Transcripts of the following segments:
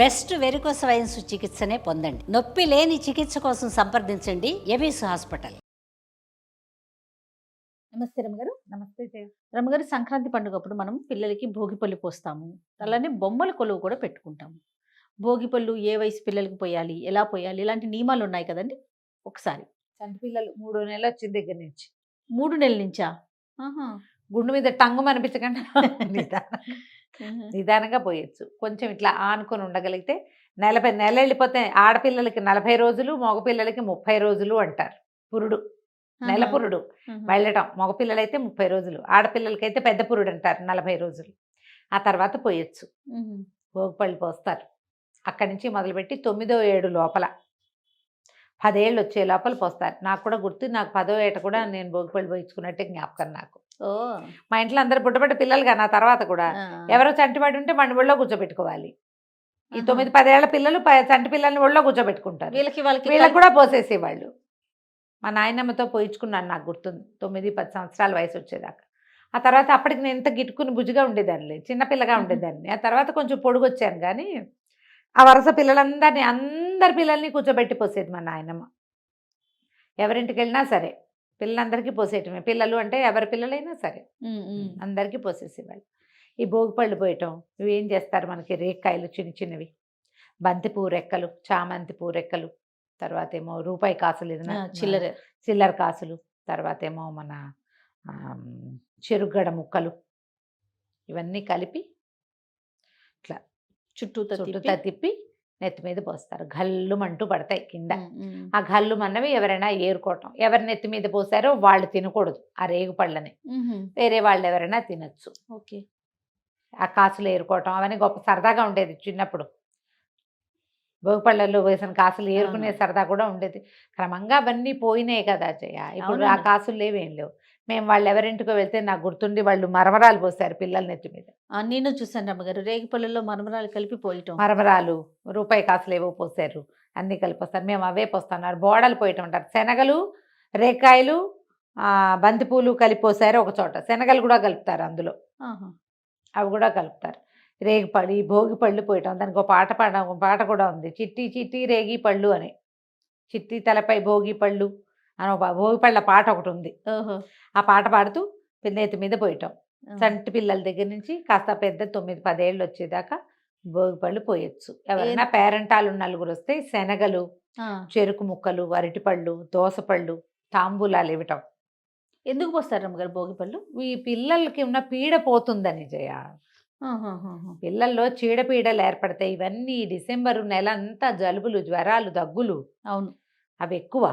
Best varicose wines చికిత్సనే పొందండి. నొప్పి లేని చికిత్స కోసం సంప్రదించండి ఎవిస్ హాస్పిటల్. నమస్తే రమగారు. నమస్తే జయ. రమగారు, సంక్రాంతి పండుగప్పుడు మనం పిల్లలకి భోగిపళ్ళు పోస్తాము, అలానే బొమ్మల కొలువు కూడా పెట్టుకుంటాము. భోగిపళ్ళు ఏ వయసు పిల్లలకి పోయాలి, ఎలా పోయాలి, ఇలాంటి నియమాలు ఉన్నాయి కదండి. ఒకసారి చంటి పిల్లలు 3 నెలలు వచ్చిన దగ్గర నుంచి 3 నెలల నుంచా? ఆహా. గుండు మీద టంగు అనిపించకుండా నిదానంగా పోయొచ్చు. కొంచెం ఇట్లా ఆనుకొని ఉండగలిగితే నెల వెళ్ళిపోతే ఆడపిల్లలకి 40 రోజులు, మగపిల్లలకి 30 రోజులు అంటారు. పురుడు, నెల పురుడు వెళ్ళటం. మగపిల్లలైతే 30 రోజులు, ఆడపిల్లలకైతే పెద్ద పురుడు అంటారు 40 రోజులు. ఆ తర్వాత పోయొచ్చు. భోగిపళ్ళు పోస్తారు. అక్కడి నుంచి మొదలుపెట్టి 9వ ఏడు లోపల 10 ఏళ్ళు వచ్చే లోపల పోస్తారు. నాకు కూడా గుర్తు, నాకు 10వ ఏట కూడా నేను భోగిపళ్ళు పోయించుకున్నట్టే జ్ఞాపకం నాకు. మా ఇంట్లో అందరు బుట్టబడ్డ పిల్లలుగా నా తర్వాత కూడా ఎవరో చంటివాడు ఉంటే మన ఒళ్ళో కూర్చోబెట్టుకోవాలి. ఈ 9-10 ఏళ్ల పిల్లలు చంటి పిల్లల్ని ఒళ్ళో కూర్చోబెట్టుకుంటారు. వీళ్ళకి కూడా పోసేసేవాళ్ళు. మా నాయనమ్మతో పోయించుకున్నాను, నాకు గుర్తుంది. 9-10 సంవత్సరాల వయసు వచ్చేదాకా. ఆ తర్వాత అప్పటికి నేను ఇంత గిట్టుకుని బుజ్జిగా ఉండేదాన్ని, చిన్నపిల్లగా ఉండేదాన్ని. ఆ తర్వాత కొంచెం పొడుగు వచ్చాను. కానీ ఆ వరుస పిల్లలందరినీ, అందరి పిల్లల్ని కూర్చోబెట్టి పోసేది మా నాయనమ్మ. ఎవరింటికి వెళ్ళినా సరే పిల్లలందరికీ పోసేయటమే. పిల్లలు అంటే ఎవరి పిల్లలైనా సరే అందరికీ పోసేసేవాళ్ళు. ఈ భోగిపళ్ళు పోయటం, ఇవి ఏం చేస్తారు, మనకి రేక్కాయలు చిన్న చిన్నవి, బంతిపూ రెక్కలు, చామంతి పూ రెక్కలు, తర్వాత ఏమో రూపాయి కాసులు, ఏదైనా చిల్లర కాసులు, తర్వాత ఏమో మన చెరుగడ ముక్కలు, ఇవన్నీ కలిపి ఇట్లా చుట్టూతా తిప్పి నెత్తి మీద పోస్తారు. గల్లుమంటూ పడతాయి కింద. ఆ గల్లు మన్నవి ఎవరైనా ఏరుకోవటం. ఎవరి నెత్తి మీద పోసారో వాళ్ళు తినకూడదు ఆ రేగు పళ్ళని, వేరే వాళ్ళు ఎవరైనా తినచ్చు. ఓకే. ఆ కాసులు ఏరుకోవటం అవన్నీ గొప్ప సరదాగా ఉండేది చిన్నప్పుడు. భోగిపళ్ళల్లో వేసిన కాసులు ఏరుకునే సరదా కూడా ఉండేది. క్రమంగా అవన్నీ పోయినాయి కదా జయ. ఇప్పుడు ఆ కాసులు లేవేం లేవు. మేము వాళ్ళు ఎవరింటికో వెళ్తే నాకు గుర్తుండి వాళ్ళు మరమరాలు పోసారు పిల్లల నెత్తి మీద. నేను చూసాను రమ్మగారు, రేగిపళ్ళలో మరమరాలు కలిపి పోయటం. మరమరాలు, రూపాయి కాసులు ఏవో పోసారు, అన్నీ కలిపొస్తారు. మేము అవే పోస్తున్నారు. బోడలు పోయటం అంటారు. శనగలు, రేకాయలు, బంతిపూలు కలిపోసారు ఒక చోట. శనగలు కూడా కలుపుతారు అందులో, అవి కూడా కలుపుతారు. రేగిపళ్ళు, ఈ భోగి పళ్ళు పోయటం. దానికి ఒక పాట కూడా ఉంది, చిట్టి చిట్టి రేగి పళ్ళు అని. చిట్టి తలపై భోగి పళ్ళు అని ఒక భోగి పళ్ళ పాట ఒకటి ఉంది. ఆ పాట పాడుతూ నెత్తి మీద పోయటం. చంటి పిల్లల దగ్గర నుంచి కాస్త పెద్ద 9-10 ఏళ్ళు వచ్చేదాకా భోగిపళ్ళు పోయొచ్చు. ఎవరైనా పేరెంటాలు నలుగురు వస్తే శనగలు, చెరుకు ముక్కలు, అరటిపళ్ళు, దోసపళ్ళు, తాంబూలాలు ఇవ్వటం. ఎందుకు పోస్తారు రమ్మగారు భోగిపళ్ళు? ఈ పిల్లలకి ఉన్న పీడ పోతుందని జయ. పిల్లల్లో చీడపీడలు ఏర్పడతాయి. ఇవన్నీ డిసెంబరు నెల అంతా జలుబులు, జ్వరాలు, దగ్గులు. అవును, అవి ఎక్కువ.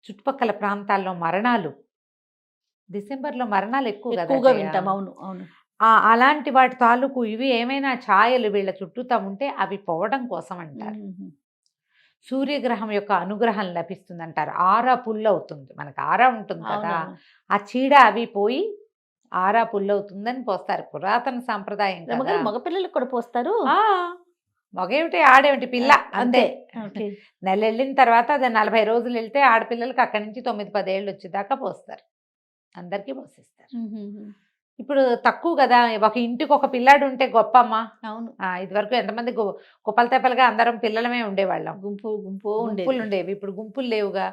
చుట్టుపక్కల ప్రాంతాల్లో మరణాలు, డిసెంబర్లో మరణాలు ఎక్కువగా వింటాం. అవును అవును. అలాంటి వాటి తాలూకు ఇవి ఏమైనా ఛాయలు వీళ్ళ చుట్టూతా ఉంటే అవి పోవడం కోసం అంటారు. సూర్యగ్రహం యొక్క అనుగ్రహం లభిస్తుంది అంటారు. ఆరా పుల్లు అవుతుంది, మనకు ఆరా ఉంటుంది కదా, ఆ చీడ అవి పోయి ఆరా పుల్లు అవుతుందని పోస్తారు. పురాతన సాంప్రదాయం కదా. మగపిల్లలకు కూడా పోస్తారు. మగేమిటి ఆడేమిటి పిల్ల అంతే. నెల వెళ్ళిన తర్వాత అది 40 రోజులు వెళ్తే ఆడపిల్లలకి అక్కడి నుంచి 9-10 ఏళ్ళు వచ్చేదాకా పోస్తారు. అందరికీ పోసేస్తారు. ఇప్పుడు తక్కువ కదా, ఒక ఇంటికి ఒక పిల్లాడు ఉంటే గొప్ప అమ్మా. అవును. ఇదివరకు ఎంతమంది కుప్పలు తెప్పలుగా అందరం పిల్లలమే ఉండేవాళ్ళం. గుంపులు ఉండేవి. ఇప్పుడు గుంపులు లేవుగా.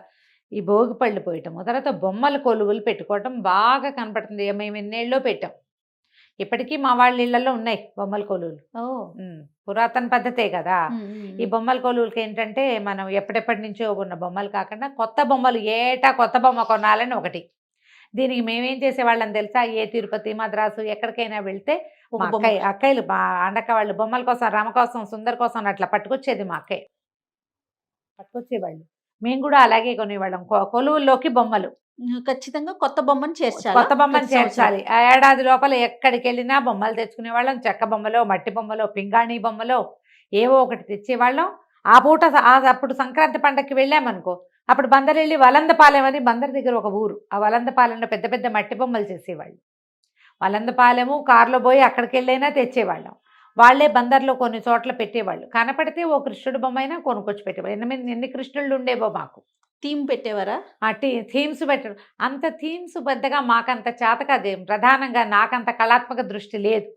ఈ భోగిపళ్ళు పోయటము, తర్వాత బొమ్మల కొలువులు పెట్టుకోవటం బాగా కనపడుతుంది. మేము ఎన్నేళ్ళలో పెట్టాం. ఇప్పటికీ మా వాళ్ళ ఇళ్లలో ఉన్నాయి బొమ్మల కొలువులు. పురాతన పద్ధతే కదా. ఈ బొమ్మల కొలువులకి ఏంటంటే మనం ఎప్పటిప్పటి నుంచో ఉన్న బొమ్మలు కాకుండా కొత్త బొమ్మలు, ఏటా కొత్త బొమ్మ కొనాలని ఒకటి. దీనికి మేమేం చేసేవాళ్ళని తెలుసా, ఏ తిరుపతి, మద్రాసు ఎక్కడికైనా వెళ్తే అక్కయ్యలు, మా అండక్క వాళ్ళు బొమ్మల కోసం, రమ కోసం, సుందర్ కోసం అట్లా పట్టుకొచ్చేది. మా అక్కయ్య పట్టుకొచ్చేవాళ్ళు. మేము కూడా అలాగే కొనేవాళ్ళం. కొలువుల్లోకి బొమ్మలు ఖచ్చితంగా కొత్త బొమ్మను చేర్చాలి. కొత్త బొమ్మను చేర్చాలి. ఆ ఏడాది లోపల ఎక్కడికి వెళ్ళినా బొమ్మలు తెచ్చుకునేవాళ్ళం. చెక్క బొమ్మలో, మట్టి బొమ్మలో, పింగాణి బొమ్మలో ఏవో ఒకటి తెచ్చేవాళ్ళం. ఆ పూట అప్పుడు సంక్రాంతి పండగకి వెళ్ళామనుకో, అప్పుడు బందరు వెళ్ళి వలందపాలెం అని, బందర్ దగ్గర ఒక ఊరు, ఆ వలందపాలెంలో పెద్ద పెద్ద మట్టి బొమ్మలు చేసేవాళ్ళు. వలందపాలెము కారులో పోయి అక్కడికి వెళ్ళైనా తెచ్చేవాళ్ళం. వాళ్ళే బందర్లో కొన్ని చోట్ల పెట్టేవాళ్ళు. కనపడితే ఓ కృష్ణుడు బొమ్మ అయినా కొనుక్కొచ్చి పెట్టేవాళ్ళు. ఎన్ని కృష్ణుళ్ళు ఉండేవో మాకు. థీమ్ పెట్టేవారా? థీమ్స్ పెట్టడం. అంత థీమ్స్ పెద్దగా మాకంత చేత కాదు. ప్రధానంగా నాకంత కళాత్మక దృష్టి లేదు.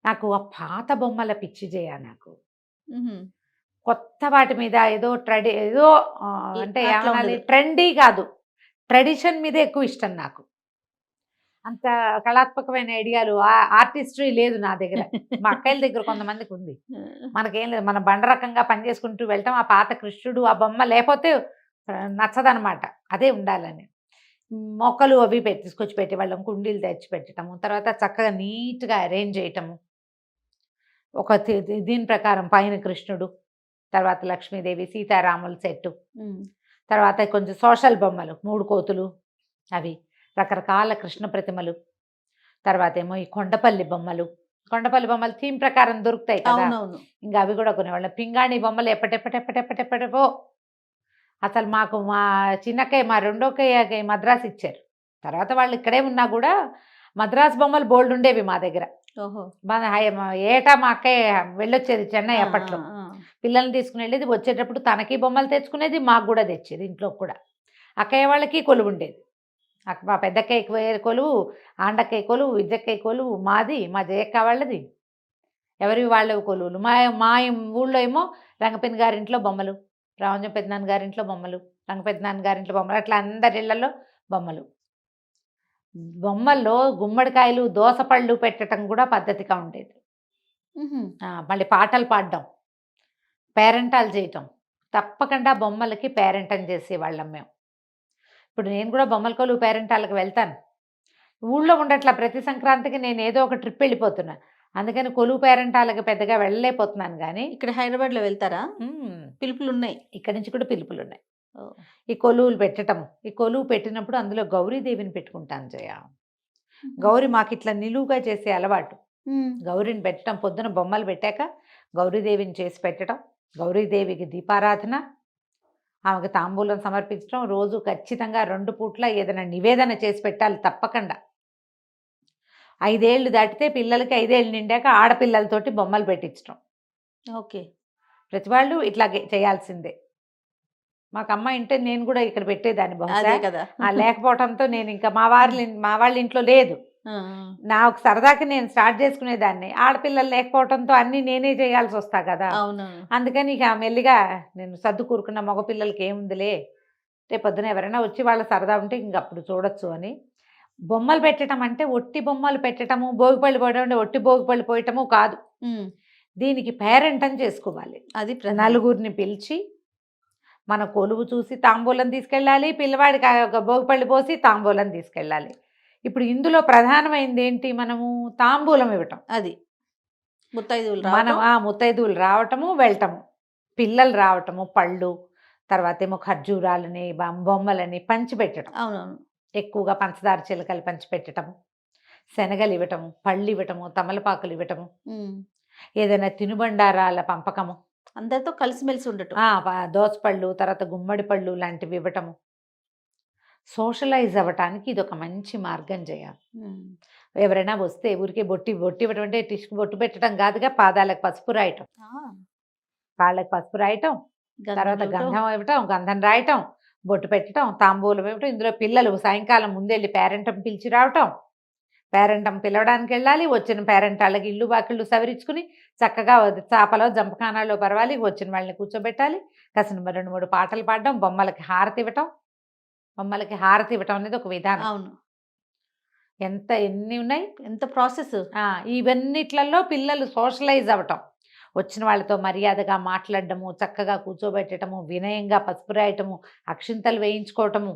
నాకు ఆ పాత బొమ్మల పిచ్చి నాకు. హుహు. కొత్త వాటి మీద ఏదో అంటే అట్లా ఏమనాలి, ఉండదు. ట్రెండీ కాదు, ట్రెడిషన్ మీద ఎక్కువ ఇష్టం నాకు. అంత కళాత్మకమైన ఐడియాలు, ఆర్టిస్ట్రీ లేదు నా దగ్గర. మా అక్కయ్యల దగ్గర కొంతమందికి ఉంది. మనకేం లేదు. మనం బండ రకంగా పని చేసుకుంటూ వెళ్ళటం, ఆ పాత కృష్ణుడు ఆ బొమ్మ లేకపోతే నచ్చదనమాట. అదే ఉండాలని. మొక్కలు అవి తీసుకొచ్చి పెట్టేవాళ్ళం. కుండీలు తెచ్చి పెట్టడము. తర్వాత చక్కగా నీట్‌గా అరేంజ్ చేయటము. ఒక దీని ప్రకారం పైన కృష్ణుడు, తర్వాత లక్ష్మీదేవి, సీతారాముల సెట్టు. హ్మ్. తర్వాత కొంచెం సోషల్ బొమ్మలు, 3 కోతులు అవి. రకరకాల కృష్ణ ప్రతిమలు. తర్వాతేమో ఈ కొండపల్లి బొమ్మలు. కొండపల్లి బొమ్మలు థీమ్ ప్రకారం దొరుకుతాయి కదా! అవునవును. ఇంక అవి కూడా కొనేవాళ్ళం. పింగాణి బొమ్మలు ఎప్పటెప్పటెప్పటెప్పటెప్పటెప్పో అసలు మాకు మా చిన్నక్కయ్య, మా రెండోక్కయ్యకి మద్రాసు ఇచ్చారు. తర్వాత వాళ్ళు ఇక్కడే ఉన్నా కూడా మద్రాసు బొమ్మలు బోలెడుండేవి మా దగ్గర. ఓహో! ఏటా మా అక్కయ్య వెళ్ళొచ్చేది చెన్నై ఆ! అప్పట్లో. ఆ! ఆ! పిల్లల్ని తీసుకుని వెళ్ళేది. వచ్చేటప్పుడు తనకి బొమ్మలు తెచ్చుకునేది, మాకు కూడా తెచ్చేది ఇంట్లోకి కూడా. అక్కయ్య వాళ్ళకి కొలువుండేది. మా పెద్దక్కయ్యకి వేరే కొలువు, ఆండక్కయ్య కొలువు, విద్యక్కయ్య కొలువు, మాది, మా జయక్క వాళ్ళది. ఎవరివి వాళ్ళవి కొలువులు. మా మా ఊళ్ళో ఏమో రంగపెద్ద గారింట్లో బొమ్మలు, రామంజం పెద్దనాన్న గారింట్లో బొమ్మలు, రంగపెద్దనాన్న గారింట్లో బొమ్మలు, అట్లా అందరి ఇళ్లలో బొమ్మలు. బొమ్మల్లో గుమ్మడికాయలు, దోసపళ్ళు పెట్టటం కూడా పద్ధతిగా ఉండేది. హుహు. మళ్ళీ పాటలు పాడడం, పేరంటాలు చేయటం. తప్పకుండా బొమ్మలకి పేరంటం చేసేవాళ్ళం మేము. ఇప్పుడు నేను కూడా బొమ్మల కొలువు పేరంటాలకు వెళ్తాను. ఊళ్ళో ఉండట్లా. ప్రతి సంక్రాంతికి నేను ఏదో ఒక ట్రిప్ వెళ్ళిపోతున్నా. అందుకని కొలువు పేరంటాలకు పెద్దగా వెళ్ళలేకపోతున్నాను గానీ ఇక్కడ హైదరాబాద్‌లో వెళ్తారా? హ్మ్. పిలుపులున్నాయి. ఇక్కడి నుంచి కూడా పిలుపులున్నాయి. ఓహ్! ఈ కొలువులు పెట్టటము. ఈ కొలువు పెట్టినప్పుడు అందులో గౌరీదేవిని పెట్టుకుంటాను జయ. హుహు. గౌరి మాకిట్లా నిలువుగా చేసే అలవాటు. హ్మ్. గౌరిని పెట్టడం, పొద్దున బొమ్మలు పెట్టాక గౌరీదేవిని చేసి పెట్టడం, గౌరీదేవికి దీపారాధన, ఆమెకు తాంబూలం సమర్పించడం, రోజు ఖచ్చితంగా 2 పూట్ల ఏదైనా నివేదన చేసి పెట్టాలి తప్పకుండా. 5 ఏళ్ళు దాటితే పిల్లలకి 5 ఏళ్ళు నిండాక ఆడపిల్లలతోటి బొమ్మలు పెట్టించడం. ఓకే. ప్రతి వాళ్ళు ఇట్లాగే చేయాల్సిందే. మాకు అమ్మాయి ఉంటే నేను కూడా ఇక్కడ పెట్టేదాన్ని బహుశా. అదే కదా! లేకపోవడంతో నేను ఇంకా మా వాళ్ళ ఇంట్లో లేదు. ఆ! నాకు సరదాకి నేను స్టార్ట్ చేసుకునేదాన్ని. ఆడపిల్లలు లేకపోవడంతో అన్నీ నేనే చేయాల్సి వస్తా కదా! అవునవును. అందుకని ఇక మెల్లిగా నేను సర్దు కూరుకున్న, మగ పిల్లలకి ఏముందిలే, రేపొద్దున ఎవరైనా వచ్చి వాళ్ళ సరదా ఉంటే ఇంక అప్పుడు చూడొచ్చు అని. బొమ్మలు పెట్టడం అంటే ఒట్టి బొమ్మలు పెట్టడము, భోగిపళ్ళు పోయడం అంటే ఒట్టి భోగిపళ్ళు పోయటము కాదు. హ్మ్. దీనికి పేరెంటం చేసుకోవాలి. అది ప్రధానం. నలుగురిని పిలిచి మన కొలువు చూసి తాంబూలం తీసుకెళ్ళాలి. పిల్లవాడికి భోగిపళ్ళు పోసి తాంబూలం తీసుకెళ్ళాలి. ఇప్పుడు ఇందులో ప్రధానమైంది ఏంటి, మనము తాంబూలం ఇవ్వటం. అది. ముత్తైదువులు మనం రావటం. ముత్తైదువులు రావటము, వెళ్ళటము, పిల్లలు రావటము, పళ్ళు, తర్వాతేమో ఖర్జూరాలని, బొమ్మలని పంచిపెట్టడం. అవునవును. ఎక్కువగా పంచదార చిలకలు పంచిపెట్టటము, శనగలు ఇవ్వటము, పళ్ళు ఇవ్వటము, తమలపాకులు ఇవ్వటము, హ్మ్. ఏదైనా తినుబండారాల పంపకము, అందరితో కలిసిమెలిసి ఉండటం. దోసపళ్ళు, తర్వాత గుమ్మడి పళ్ళు లాంటివి ఇవ్వటము. సోషలైజ్ అవ్వటానికి ఇదొక మంచి మార్గం జయ. హ్మ్. ఎవరైనా వస్తే ఊరికే బొట్టు ఇవ్వటం అంటే టిష్కు బొట్టు పెట్టడం కాదుగా, పాదాలకు పసుపు రాయటం, ఆ! కాళ్ళకి పసుపు రాయటం, గంధం తర్వాత ఇవ్వటం. గంధం ఇవ్వటం, గంధం రాయటం, బొట్టు పెట్టడం, తాంబూలం ఇవ్వటం. ఇందులో పిల్లలు సాయంకాలం ముందెళ్ళి పేరెంటం పిలిచి రావటం, పేరెంటం పిలవడానికి వెళ్ళాలి. వచ్చిన పేరెంటాళ్ళకి ఇల్లు వాకిళ్ళు సవరించుకుని చక్కగా చాపలో జంపకానాల్లో పరవాలి. వచ్చిన వాళ్ళని కూర్చోబెట్టాలి. కాసిన 2, 3 పాటలు పాడడం, బొమ్మలకి హారతి ఇవ్వటం. బొమ్మలకి హారతి ఇవ్వటం అనేది ఒక విధానం. అవును. ఎన్ని ఉన్నాయి. ఎంత ప్రాసెస్. ఇవన్నిట్లలో పిల్లలు సోషలైజ్ అవ్వటం, వచ్చిన వాళ్ళతో మర్యాదగా మాట్లాడడము, చక్కగా కూర్చోబెట్టడము, వినయంగా పసుపు రాయటము, అక్షింతలు వేయించుకోవటము,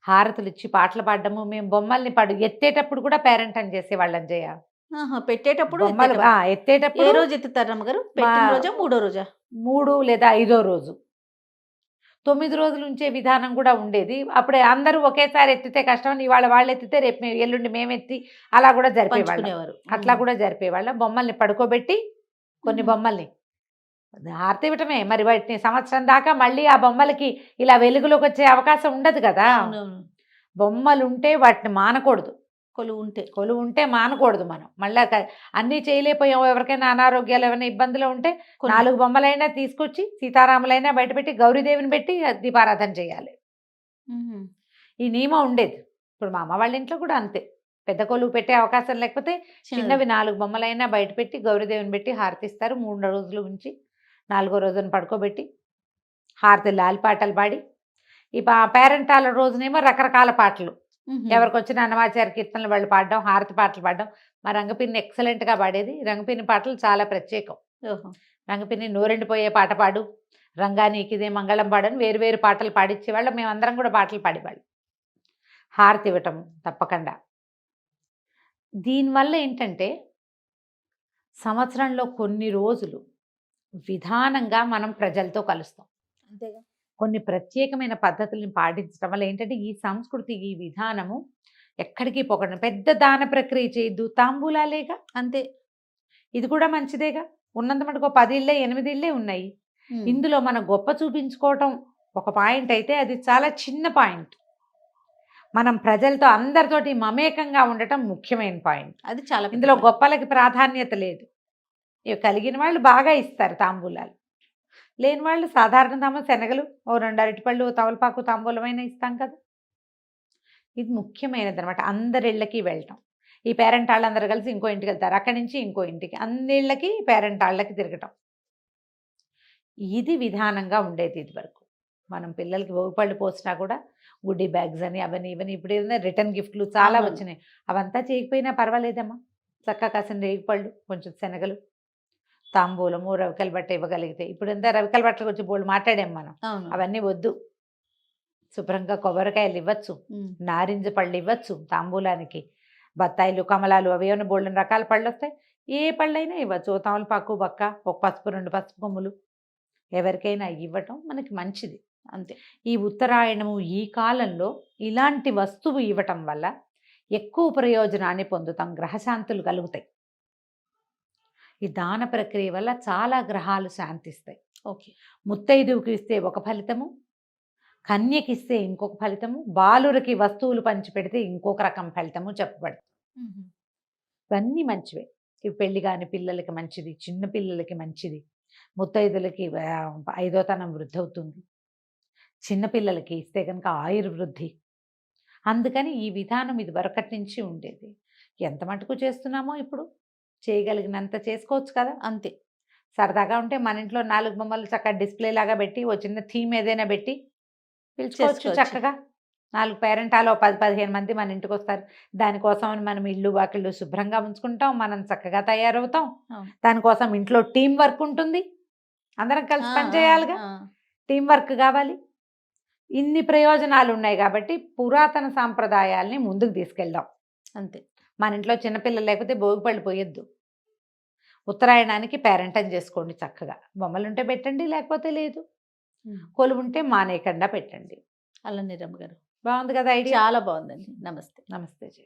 హారతులు ఇచ్చి పాటలు పాడడము. మేము బొమ్మల్ని ఎత్తేటప్పుడు కూడా పేరెంటం చేసేవాళ్ళం జయ. ఆహా! పెట్టేటప్పుడు బొమ్మలు ఎత్తేటప్పుడు. ఏ ఎత్తేటప్పుడు రోజు ఎత్తుతారు అమ్మగారు? పెట్టిన రోజా? మూడో రోజా? 3 లేదా 5వ రోజు, 9 రోజులు ఉంచే విధానం కూడా ఉండేది. అప్పుడు అందరూ ఒకేసారి ఎత్తితే కష్టమని ఇవాళ వాళ్ళు ఎత్తితే రేపు ఎల్లుండి మేమెత్తి అలా కూడా జరిపేవాళ్ళం. పంచుకునేవారు. అట్లా కూడా జరిపేవాళ్ళం. బొమ్మల్ని పడుకోబెట్టి కొన్ని హుహు. బొమ్మల్ని హారతి ఇవ్వటమే. మరి వాటిని సంవత్సరం దాకా మళ్ళీ ఆ బొమ్మలకి ఇలా వెలుగులోకి వచ్చే అవకాశం ఉండదు కదా. అవునవును. బొమ్మలుంటే వాటిని మానకూడదు. కొలువుంటే. కొలువు ఉంటే మానకూడదు మనం. మళ్ళా అన్నీ చేయలేకపోయాం, ఎవరికైనా అనారోగ్యాలు ఏమైనా ఇబ్బందులు ఉంటే కొన్ని 4 బొమ్మలైనా తీసుకొచ్చి సీతారాములైనా బయటపెట్టి గౌరీదేవిని పెట్టి దీపారాధన చేయాలి. హుహు. ఈ నియమం ఉండేది. ఇప్పుడు మా అమ్మ వాళ్ళ ఇంట్లో కూడా అంతే. పెద్ద కొలువు పెట్టే అవకాశం లేకపోతే చిన్నవి 4 బొమ్మలైనా బయట పెట్టి గౌరీదేవిని పెట్టి హారతిస్తారు. 3 రోజులు ఉంచి 4వ రోజున పడుకోబెట్టి హారతి లాలి పాటలు పాడి ఈ పేరెంటాల రోజునేమో రకరకాల పాటలు ఎవరికి వచ్చిన అన్నమాచార్య కీర్తనలు వాళ్ళు పాడడం, హారతి పాటలు పాడడం. మా రంగపిన్ని ఎక్సలెంట్గా పాడేది. రంగపిన్ని పాటలు చాలా ప్రత్యేకం. రంగపిన్ని నోరెండిపోయే పాట పాడు, రంగా నీకిదే మంగళం పాడని వేరు వేరు పాటలు పాడిచ్చేవాళ్ళం. మేమందరం కూడా పాటలు పాడేవాళ్ళం. హారతి ఇవ్వటం తప్పకుండా. దీనివల్ల ఏంటంటే సంవత్సరంలో కొన్ని రోజులు విధానంగా మనం ప్రజలతో కలుస్తాం. అంతేగా. కొన్ని ప్రత్యేకమైన పద్ధతుల్ని పాటించడం వల్ల ఏంటంటే ఈ సంస్కృతి, ఈ విధానము ఎక్కడికి పోకండి. పెద్ద దాన ప్రక్రియ చేయొద్దు, తాంబూలాలేగా అంతే. ఇది కూడా మంచిదేగా. ఉన్నంత మటుకు 10 ఇళ్ళే 8 ఇళ్ళే ఉన్నాయి. ఇందులో మన గొప్ప చూపించుకోవటం ఒక పాయింట్ అయితే అది చాలా చిన్న పాయింట్. మనం ప్రజలతో అందరితోటి మమేకంగా ఉండటం ముఖ్యమైన పాయింట్. అది చాలా ఇందులో గొప్పలకి ప్రాధాన్యత లేదు. ఇవి కలిగిన వాళ్ళు బాగా ఇస్తారు తాంబూలాలు, లేని వాళ్ళు సాధారణ శనగలు, ఓ 2 అరటిపళ్ళు, తవలపాకు తాంబూలమైన ఇస్తాం కదా. ఇది ముఖ్యమైనది అనమాట. అందరి ఇళ్ళకి వెళ్ళటం. ఈ పేరెంట్ వాళ్ళందరూ కలిసి ఇంకో ఇంటికి వెళ్తారు, అక్కడి నుంచి ఇంకో ఇంటికి, అన్ని ఇళ్ళకి పేరెంట్ వాళ్ళకి తిరగటం. ఇది విధానంగా ఉండేది ఇది వరకు. మనం పిల్లలకి భోగిపళ్ళు పోసినా కూడా గుడ్డీ బ్యాగ్స్ అని అవన్నీ ఇవన్నీ, ఇప్పుడు ఏదైనా రిటర్న్ గిఫ్ట్లు చాలా వచ్చినాయి. అవంతా చేయకపోయినా పర్వాలేదమ్మా. చక్కగా కాసిన రేగిపళ్ళు, కొంచెం శనగలు, తాంబూలము, రవికల బట్ట ఇవ్వగలిగితే. ఇప్పుడు ఎంత రవికల బట్టలకు వచ్చి బోళ్ళు మాట్లాడాం మనం. అవన్నీ వద్దు. శుభ్రంగా కొబ్బరికాయలు ఇవ్వచ్చు, నారింజ పళ్ళు ఇవ్వచ్చు తాంబూలానికి, బత్తాయిలు, కమలాలు, అవి ఏమైనా బోళ్ళని రకాల పళ్ళు వస్తాయి. ఏ పళ్ళైనా ఇవ్వచ్చు. తమలపాకు, బక్క, ఒక పసుపు, 2 పసుపు కొమ్ములు ఎవరికైనా ఇవ్వటం మనకి మంచిది. అంతే. ఈ ఉత్తరాయణము ఈ కాలంలో ఇలాంటి వస్తువు ఇవ్వటం వల్ల ఎక్కువ ప్రయోజనాన్ని పొందుతాం, గ్రహశాంతులు కలుగుతాయి. ఈ దాన ప్రక్రియ వల్ల చాలా గ్రహాలు శాంతిస్తాయి. ఓకే. ముత్తైదువుకి ఇస్తే ఒక ఫలితము, కన్యకి ఇస్తే ఇంకొక ఫలితము, బాలురికి వస్తువులు పంచిపెడితే ఇంకొక రకం ఫలితము చెప్పబడుతుంది. ఇవన్నీ మంచివే. ఇవి పెళ్లి కాని పిల్లలకి మంచిది, చిన్న పిల్లలకి మంచిది, ముత్తైదులకి 5వ తనం వృద్ధి అవుతుంది, చిన్నపిల్లలకి ఇస్తే కనుక ఆయుర్వృద్ధి. అందుకని ఈ విధానం ఇది వరకటి నుంచి ఉండేది. ఎంత మటుకు చేస్తున్నామో ఇప్పుడు చేయగలిగినంత చేసుకోవచ్చు కదా. అంతే. సరదాగా ఉంటే మన ఇంట్లో 4 బొమ్మలు చక్కగా డిస్ప్లే లాగా పెట్టి, ఓ చిన్న థీమ్ ఏదైనా పెట్టి పిలుచుకోవచ్చు చక్కగా. 4 పేరెంటాలు 10-15 మంది మన ఇంటికి వస్తారు. దానికోసం మనం ఇల్లు వాకిళ్ళు శుభ్రంగా ఉంచుకుంటాం, మనం చక్కగా తయారవుతాం. దానికోసం ఇంట్లో టీం వర్క్ ఉంటుంది, అందరం కలిసి పనిచేయాలిగా, టీం వర్క్ కావాలి. ఇన్ని ప్రయోజనాలు ఉన్నాయి కాబట్టి పురాతన సాంప్రదాయాల్ని ముందుకు తీసుకెళ్దాం. అంతే. మన ఇంట్లో చిన్నపిల్లలు లేకపోతే భోగిపళ్ళు పోయొద్దు. ఉత్తరాయణానికి పేరెంటం చేసుకోండి చక్కగా. బొమ్మలుంటే పెట్టండి, లేకపోతే లేదు. కొలువుంటే మానేయకుండా పెట్టండి. అలా నిరమ్మ గారు బాగుంది కదా ఐడియా. చాలా బాగుందండి. నమస్తే. నమస్తే జీ.